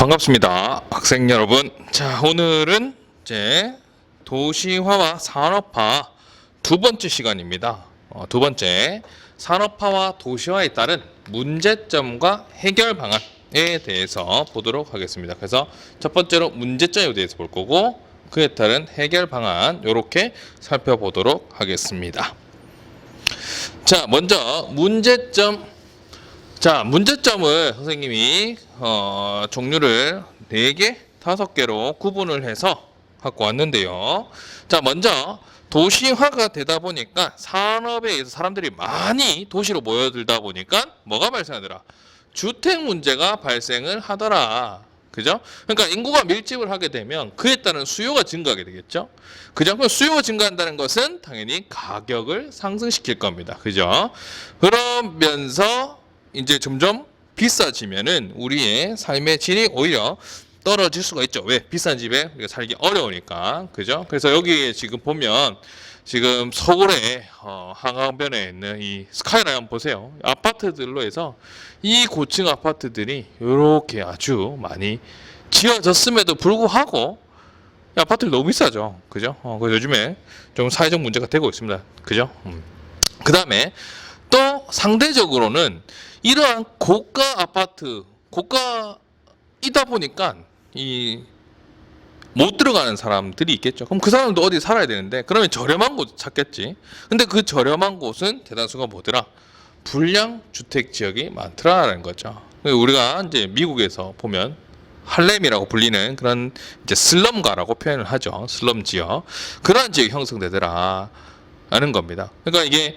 반갑습니다. 학생 여러분. 자, 오늘은 이제 도시화와 산업화 두 번째 시간입니다. 두 번째, 산업화와 도시화에 따른 문제점과 해결 방안에 대해서 보도록 하겠습니다. 그래서 첫 번째로 문제점에 대해서 볼 거고, 그에 따른 해결 방안 이렇게 살펴보도록 하겠습니다. 자, 먼저 문제점. 자, 문제점을 선생님이 종류를 4개, 5개로 구분을 해서 갖고 왔는데요. 자, 먼저 도시화가 되다 보니까 산업에 의해서 사람들이 많이 도시로 모여들다 보니까 뭐가 발생하더라? 주택 문제가 발생을 하더라. 그죠? 그러니까 인구가 밀집을 하게 되면 그에 따른 수요가 증가하게 되겠죠? 그죠? 그럼 수요가 증가한다는 것은 당연히 가격을 상승시킬 겁니다. 그죠? 그러면서 이제 점점 비싸지면은 우리의 삶의 질이 오히려 떨어질 수가 있죠. 왜? 비싼 집에 우리가 살기 어려우니까. 그죠? 그래서 여기에 지금 보면 지금 서울의 한강변에 있는 이 스카이라인 보세요. 아파트들로 해서 이 고층 아파트들이 이렇게 아주 많이 지어졌음에도 불구하고 아파트들이 너무 비싸죠. 그죠? 그래서 요즘에 좀 사회적 문제가 되고 있습니다. 그죠? 그 다음에 또 상대적으로는 이러한 고가 아파트, 고가이다 보니까 못 들어가는 사람들이 있겠죠. 그럼 그 사람도 어디 살아야 되는데, 그러면 저렴한 곳 찾겠지. 근데 그 저렴한 곳은 대다수가 뭐더라? 불량 주택 지역이 많더라라는 거죠. 우리가 이제 미국에서 보면 할렘이라고 불리는 그런 이제 슬럼가라고 표현을 하죠. 슬럼 지역. 그러한 지역이 형성되더라 라는 겁니다. 그러니까 이게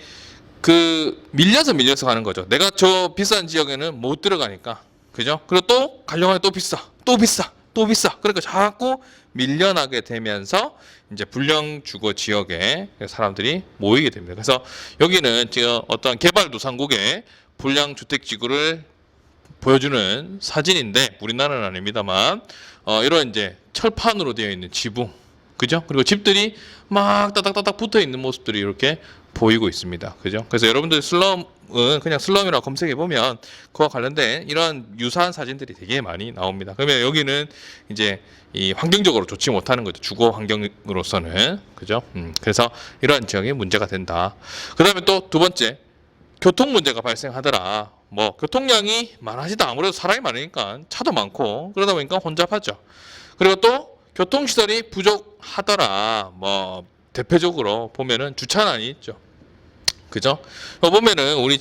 밀려서 가는 거죠. 내가 저 비싼 지역에는 못 들어가니까. 그죠? 그리고 또 가려고 하면 또 비싸. 그러니까 자꾸 밀려나게 되면서 이제 불량 주거 지역에 사람들이 모이게 됩니다. 그래서 여기는 지금 어떤 개발도상국의 불량 주택 지구를 보여주는 사진인데, 우리나라는 아닙니다만, 이런 이제 철판으로 되어 있는 지붕. 그죠? 그리고 집들이 막 따닥따닥 붙어 있는 모습들이 이렇게 보이고 있습니다. 그죠? 그래서 여러분들 슬럼은 그냥 슬럼이라고 검색해 보면 그와 관련된 이런 유사한 사진들이 되게 많이 나옵니다. 그러면 여기는 이제 이 환경적으로 좋지 못하는 거죠. 주거 환경으로서는. 그죠? 그래서 이러한 지역이 문제가 된다. 그 다음에 또 두 번째, 교통 문제가 발생하더라. 뭐 교통량이 많아지다. 아무래도 사람이 많으니까 차도 많고 그러다 보니까 혼잡하죠. 그리고 또 교통시설이 부족하더라. 뭐 대표적으로 보면은 주차난이 있죠. 그죠? 보면은 우리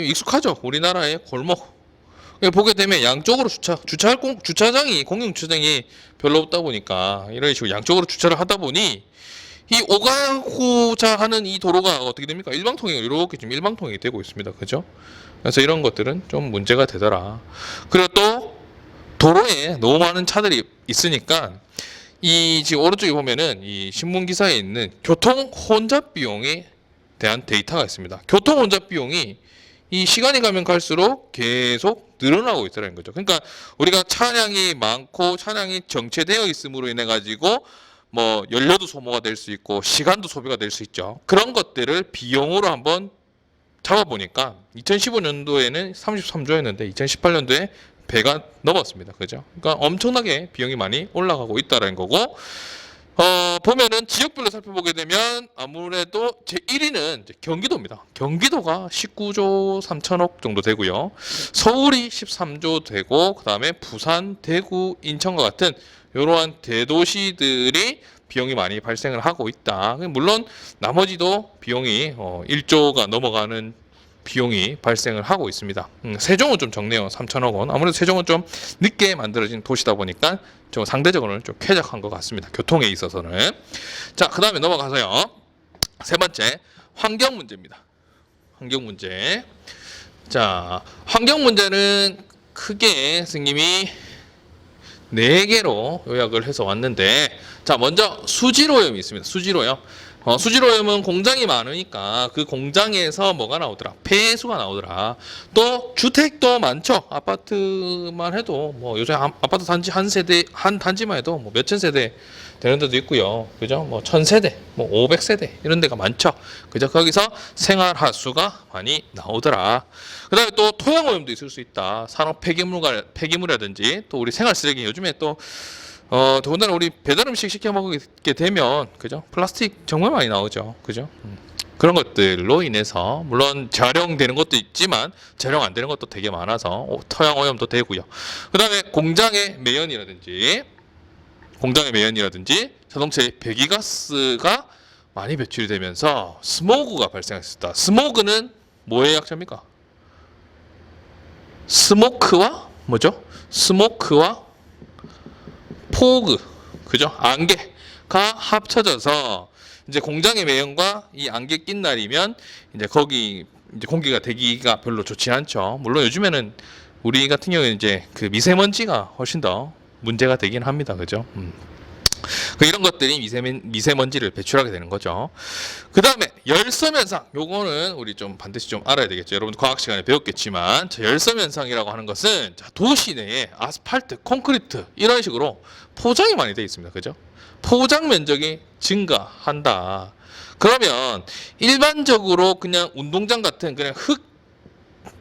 익숙하죠. 우리나라의 골목 보게 되면 양쪽으로 주차장이 공용 주차장이 별로 없다 보니까 이런 식으로 양쪽으로 주차를 하다 보니 이 오가고자 하는 이 도로가 어떻게 됩니까? 일방통행을 이렇게 지금 일방통행이 되고 있습니다. 그죠? 그래서 이런 것들은 좀 문제가 되더라. 그리고 또 도로에 너무 많은 차들이 있으니까 이 지금 오른쪽에 보면은 이 신문 기사에 있는 교통 혼잡 비용에 대한 데이터가 있습니다. 교통 혼잡 비용이 이 시간이 가면 갈수록 계속 늘어나고 있다는 거죠. 그러니까 우리가 차량이 많고 차량이 정체되어 있음으로 인해 가지고 뭐 연료도 소모가 될 수 있고 시간도 소비가 될 수 있죠. 그런 것들을 비용으로 한번 잡아보니까 2015년도에는 33조였는데 2018년도에 배가 넘었습니다. 그죠? 그러니까 엄청나게 비용이 많이 올라가고 있다는 거고, 보면은 지역별로 살펴보게 되면 아무래도 제1위는 경기도입니다. 경기도가 19조 3천억 정도 되고요. 서울이 13조 되고, 그 다음에 부산, 대구, 인천과 같은 이러한 대도시들이 비용이 많이 발생을 하고 있다. 물론 나머지도 비용이 1조가 넘어가는 비용이 발생을 하고 있습니다. 세종은 좀 적네요. 3천억 원. 아무래도 세종은 좀 늦게 만들어진 도시다 보니까 좀 상대적으로는 좀 쾌적한 것 같습니다. 교통에 있어서는. 자, 그 다음에 넘어가서요. 세 번째, 환경 문제입니다. 환경 문제. 자, 환경 문제는 크게 선생님이 4개로 요약을 해서 왔는데, 자, 먼저 수질오염이 있습니다. 수질오염. 수질오염은 공장이 많으니까 그 공장에서 뭐가 나오더라? 폐수가 나오더라. 또 주택도 많죠. 아파트만 해도 뭐 요새 아파트 단지 한 세대 한 단지만 해도 뭐 몇천 세대 되는 데도 있고요. 그죠? 뭐 1000세대, 뭐 500세대 이런 데가 많죠. 그죠? 거기서 생활하수가 많이 나오더라. 그다음에 또 토양 오염도 있을 수 있다. 산업 폐기물이라든지 또 우리 생활 쓰레기 요즘에 또 더군다나 우리 배달 음식 시켜 먹게 되면, 그죠? 플라스틱 정말 많이 나오죠. 그죠? 그런 것들로 인해서, 물론 재활용되는 것도 있지만, 재활용 안 되는 것도 되게 많아서, 토양 오염도 되고요. 그 다음에 공장의 매연이라든지, 자동차의 배기가스가 많이 배출이 되면서, 스모그가 발생할 수 있다. 스모그는 뭐의 약자입니까? 스모크와 포그, 그죠? 안개가 합쳐져서 이제 공장의 매연과 이 안개 낀 날이면 이제 거기 이제 공기가 대기가 별로 좋지 않죠. 물론 요즘에는 우리 같은 경우에 이제 그 미세먼지가 훨씬 더 문제가 되긴 합니다. 그죠? 이런 것들이 미세먼지를 배출하게 되는 거죠. 그 다음에 열섬 현상, 요거는 우리 좀 반드시 좀 알아야 되겠죠. 여러분 과학 시간에 배웠겠지만, 열섬 현상이라고 하는 것은 도시 내에 아스팔트, 콘크리트 이런 식으로 포장이 많이 되어 있습니다. 그죠? 포장 면적이 증가한다. 그러면 일반적으로 그냥 운동장 같은 그냥 흙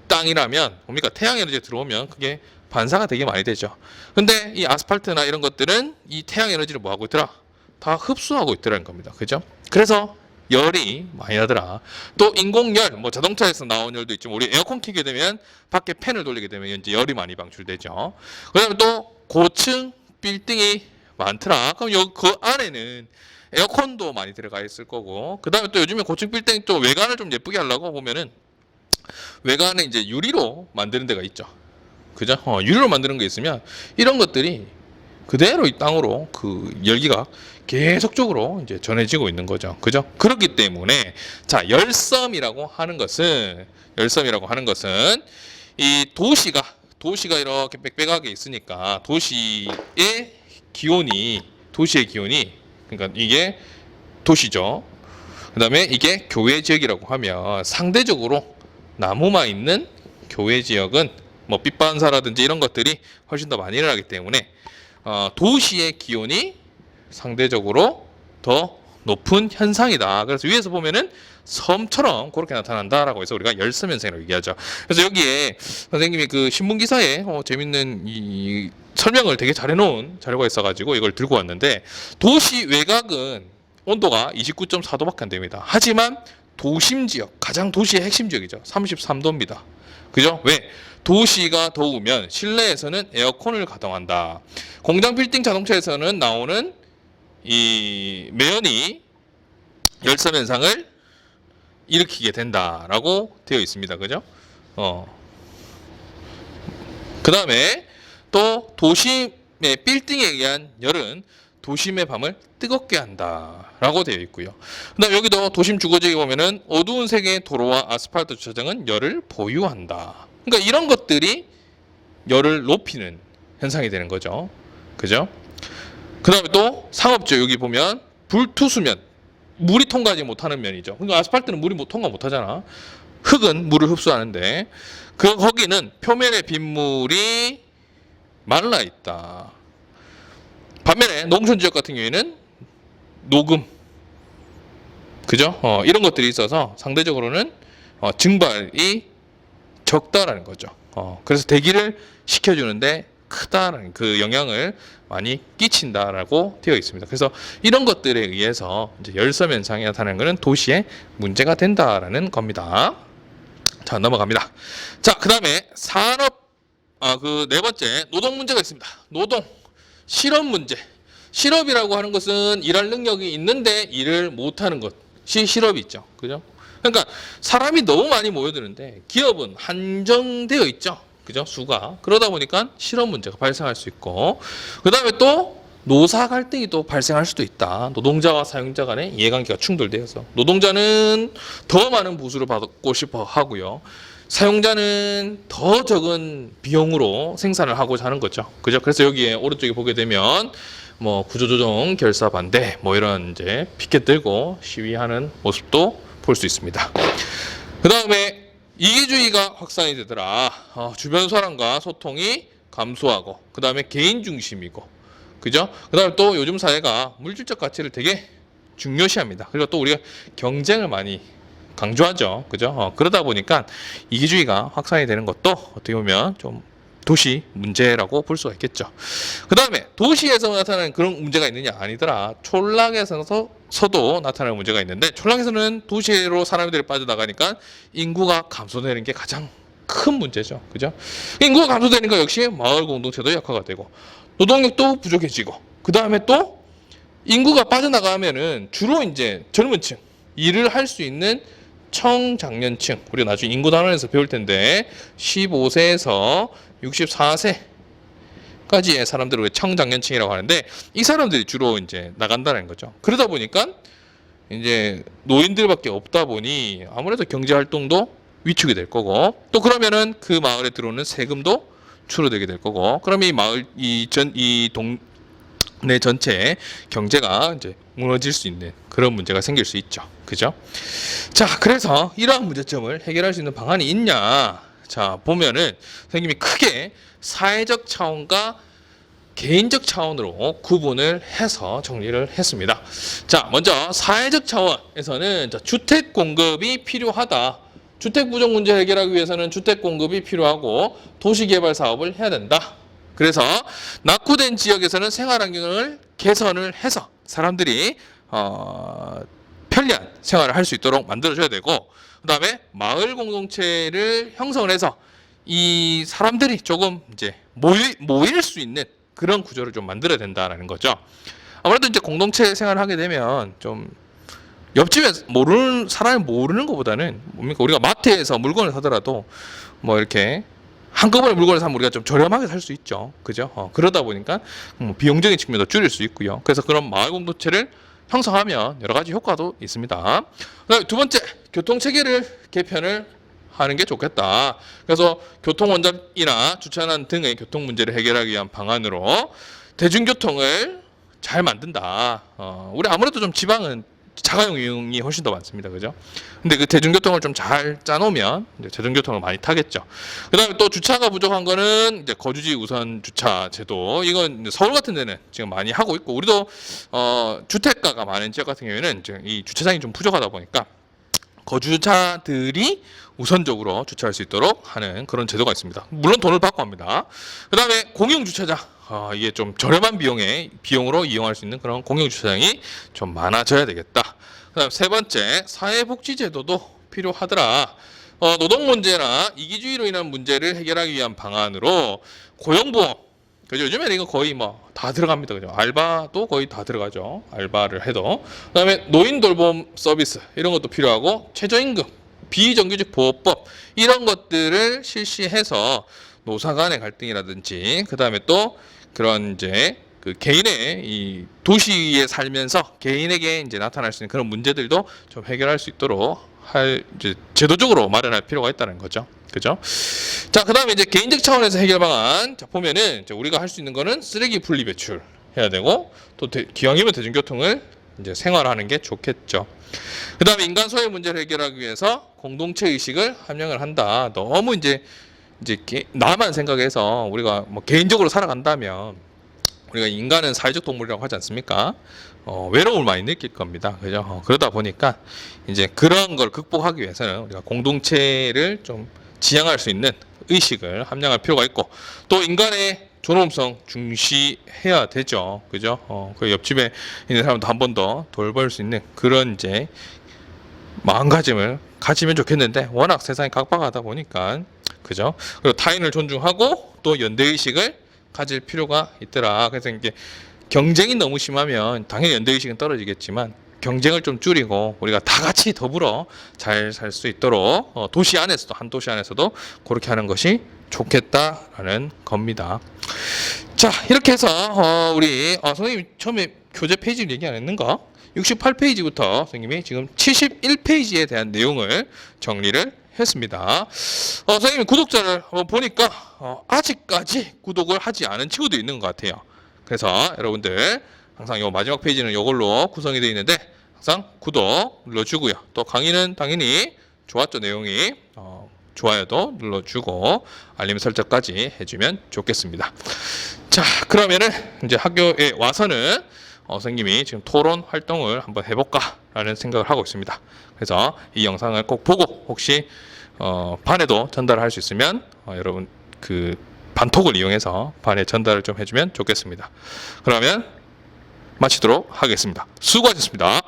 땅이라면 뭡니까? 태양 에너지가 들어오면 그게 반사가 되게 많이 되죠. 근데 이 아스팔트나 이런 것들은 이 태양 에너지를 뭐 하고 있더라? 다 흡수하고 있더라는 겁니다. 그죠? 그래서 열이 많이 나더라. 또 인공열, 뭐 자동차에서 나온 열도 있지만 우리 에어컨 켜게 되면 밖에 팬을 돌리게 되면 이제 열이 많이 방출되죠. 그다음에 또 고층 빌딩이 많더라. 그럼 그 안에는 에어컨도 많이 들어가 있을 거고, 그다음에 또 요즘에 고층 빌딩 또 외관을 좀 예쁘게 하려고 보면은 외관에 이제 유리로 만드는 데가 있죠. 그죠? 유리로 만드는 게 있으면 이런 것들이 그대로 이 땅으로 그 열기가 계속적으로 이제 전해지고 있는 거죠. 그죠? 그렇기 때문에 자, 열섬이라고 하는 것은 이 도시가 이렇게 빽빽하게 있으니까 도시의 기온이 그러니까 이게 도시죠. 그다음에 이게 교외 지역이라고 하면 상대적으로 나무만 있는 교외 지역은 뭐 빛반사라든지 이런 것들이 훨씬 더 많이 일어나기 때문에 도시의 기온이 상대적으로 더 높은 현상이다. 그래서 위에서 보면은 섬처럼 그렇게 나타난다라고 해서 우리가 열섬 현상이라고 얘기하죠. 그래서 여기에 선생님이 그 신문 기사에 재밌는 이 설명을 되게 잘해놓은 자료가 있어가지고 이걸 들고 왔는데, 도시 외곽은 온도가 29.4도밖에 안 됩니다. 하지만 도심 지역, 가장 도시의 핵심 지역이죠. 33도입니다. 그죠? 왜? 도시가 더우면 실내에서는 에어컨을 가동한다. 공장 빌딩 자동차에서는 나오는 이 매연이 열섬 현상을 일으키게 된다라고 되어 있습니다. 그죠? 그 다음에 또 도심의 빌딩에 의한 열은 도심의 밤을 뜨겁게 한다라고 되어 있고요. 그다음 여기도 도심 주거지에 보면은 어두운 색의 도로와 아스팔트 주차장은 열을 보유한다. 그러니까 이런 것들이 열을 높이는 현상이 되는 거죠. 그죠? 그다음에 또 상업지역 여기 보면 불투수면, 물이 통과하지 못하는 면이죠. 그러니까 아스팔트는 물이 통과 못하잖아. 흙은 물을 흡수하는데 거기는 표면의 빗물이 말라 있다. 반면에 농촌 지역 같은 경우에는 녹음, 그죠? 이런 것들이 있어서 상대적으로는 증발이 적다라는 거죠. 그래서 대기를 식혀주는데 크다라는 그 영향을 많이 끼친다라고 되어 있습니다. 그래서 이런 것들에 의해서 이제 열섬 현상이 나타나는 것은 도시에 문제가 된다라는 겁니다. 자, 넘어갑니다. 자, 그 다음에 그 네 번째 노동 문제가 있습니다. 노동, 실업 문제. 실업이라고 하는 것은 일할 능력이 있는데 일을 못하는 것이 실업이 있죠. 그죠? 그러니까 사람이 너무 많이 모여드는데 기업은 한정되어 있죠. 그죠? 수가. 그러다 보니까 실업 문제가 발생할 수 있고, 그 다음에 또 노사 갈등이 또 발생할 수도 있다. 노동자와 사용자 간의 이해관계가 충돌되어서 노동자는 더 많은 보수를 받고 싶어 하고요. 사용자는 더 적은 비용으로 생산을 하고자 하는 거죠. 그죠? 그래서 여기에 오른쪽에 보게 되면 뭐 구조조정 결사 반대 뭐 이런 이제 피켓 들고 시위하는 모습도 볼 수 있습니다. 그 다음에 이기주의가 확산이 되더라. 주변 사람과 소통이 감소하고, 그 다음에 개인 중심이고, 그죠? 그 다음에 또 요즘 사회가 물질적 가치를 되게 중요시합니다. 그리고 또 우리가 경쟁을 많이 강조하죠. 그죠? 그러다 보니까 이기주의가 확산이 되는 것도 어떻게 보면 좀 도시 문제라고 볼 수가 있겠죠. 그 다음에 도시에서 나타나는 그런 문제가 있느냐? 아니더라. 촌락에서도 나타나는 문제가 있는데, 촌락에서는 도시로 사람들이 빠져나가니까 인구가 감소되는 게 가장 큰 문제죠. 그죠? 인구가 감소되니까 역시 마을 공동체도 약화가 되고, 노동력도 부족해지고, 그 다음에 또 인구가 빠져나가면은 주로 이제 젊은 층, 일을 할 수 있는 청장년층, 우리가 나중에 인구 단원에서 배울 텐데 15세에서 64세까지의 사람들을 청장년층이라고 하는데, 이 사람들이 주로 이제 나간다는 거죠. 그러다 보니까 이제 노인들밖에 없다 보니 아무래도 경제 활동도 위축이 될 거고, 또 그러면은 그 마을에 들어오는 세금도 줄어들게 될 거고, 그럼 이 마을 이 동네 전체의 경제가 이제 무너질 수 있는 그런 문제가 생길 수 있죠. 그죠? 자, 그래서 이러한 문제점을 해결할 수 있는 방안이 있냐? 자, 보면은 선생님이 크게 사회적 차원과 개인적 차원으로 구분을 해서 정리를 했습니다. 자, 먼저 사회적 차원에서는 주택 공급이 필요하다. 주택 부족 문제 해결하기 위해서는 주택 공급이 필요하고 도시개발 사업을 해야 된다. 그래서 낙후된 지역에서는 생활 환경을 개선을 해서 사람들이 편리한 생활을 할 수 있도록 만들어줘야 되고, 그 다음에 마을 공동체를 형성을 해서 이 사람들이 조금 이제 모일 수 있는 그런 구조를 좀 만들어야 된다라는 거죠. 아무래도 이제 공동체 생활을 하게 되면 좀 옆집에 모르는 사람이 모르는 것보다는 뭡니까, 우리가 마트에서 물건을 사더라도 뭐 이렇게 한꺼번에 물건을 사면 우리가 좀 저렴하게 살 수 있죠. 그죠? 그러다 보니까 비용적인 측면도 줄일 수 있고요. 그래서 그런 마을 공동체를 형성하면 여러 가지 효과도 있습니다. 그다음에 두 번째, 교통체계를 개편을 하는 게 좋겠다. 그래서 교통원잡이나 주차난 등의 교통 문제를 해결하기 위한 방안으로 대중교통을 잘 만든다. 우리 아무래도 좀 지방은 자가용 이용이 훨씬 더 많습니다. 그죠? 근데 그 대중교통을 좀 잘 짜놓으면 이제 대중교통을 많이 타겠죠. 그 다음에 또 주차가 부족한 거는 이제 거주지 우선 주차 제도. 이건 서울 같은 데는 지금 많이 하고 있고, 우리도, 주택가가 많은 지역 같은 경우에는 이제 이 주차장이 좀 부족하다 보니까 거주자들이 우선적으로 주차할 수 있도록 하는 그런 제도가 있습니다. 물론 돈을 받고 합니다. 그 다음에 공용주차장. 이게 좀 저렴한 비용으로 이용할 수 있는 그런 공용주차장이 좀 많아져야 되겠다. 그다음 세 번째, 사회복지제도도 필요하더라. 노동 문제나 이기주의로 인한 문제를 해결하기 위한 방안으로 고용보험. 그죠? 요즘에는 이거 거의 뭐 다 들어갑니다. 그죠? 알바도 거의 다 들어가죠. 알바를 해도. 그다음에 노인 돌봄 서비스 이런 것도 필요하고, 최저임금, 비정규직 보호법 이런 것들을 실시해서 노사 간의 갈등이라든지, 그다음에 또 그런 이제 그 개인의 이 도시에 살면서 개인에게 이제 나타날 수 있는 그런 문제들도 좀 해결할 수 있도록 이제 제도적으로 마련할 필요가 있다는 거죠. 그죠? 자, 그다음에 이제 개인적 차원에서 해결 방안. 자, 보면은 이제 우리가 할 수 있는 거는 쓰레기 분리 배출 해야 되고, 또 기왕이면 대중교통을 이제 생활하는 게 좋겠죠. 그다음에 인간 소외 문제를 해결하기 위해서 공동체 의식을 함양을 한다. 너무 이제 나만 생각해서 우리가 뭐 개인적으로 살아간다면, 우리가 인간은 사회적 동물이라고 하지 않습니까? 외로움을 많이 느낄 겁니다. 그죠? 그러다 보니까 이제 그런 걸 극복하기 위해서는 우리가 공동체를 좀 지향할 수 있는 의식을 함양할 필요가 있고, 또 인간의 존엄성 중시해야 되죠. 그죠? 그 옆집에 있는 사람도 한 번 더 돌볼 수 있는 그런 이제 마음가짐을 가지면 좋겠는데, 워낙 세상이 각박하다 보니까, 그죠? 그리고 타인을 존중하고 또 연대의식을 가질 필요가 있더라. 그래서 이게 경쟁이 너무 심하면 당연히 연대의식은 떨어지겠지만, 경쟁을 좀 줄이고 우리가 다 같이 더불어 잘 살 수 있도록 도시 안에서도, 한 도시 안에서도 그렇게 하는 것이 좋겠다라는 겁니다. 자, 이렇게 해서 우리 선생님이 처음에 교재 페이지를 얘기 안 했는가? 68페이지부터 선생님이 지금 71페이지에 대한 내용을 정리를 했습니다. 선생님이 구독자를 한번 보니까 아직까지 구독을 하지 않은 친구도 있는 것 같아요. 그래서 여러분들 항상 요 마지막 페이지는 요걸로 구성이 되어 있는데 항상 구독 눌러주고요. 또 강의는 당연히 좋았죠, 내용이. 좋아요도 눌러주고 알림 설정까지 해주면 좋겠습니다. 자, 그러면은 이제 학교에 와서는 선생님이 지금 토론 활동을 한번 해볼까라는 생각을 하고 있습니다. 그래서 이 영상을 꼭 보고 혹시 반에도 전달할 수 있으면 여러분 그 반톡을 이용해서 반에 전달을 좀 해주면 좋겠습니다. 그러면 마치도록 하겠습니다. 수고하셨습니다.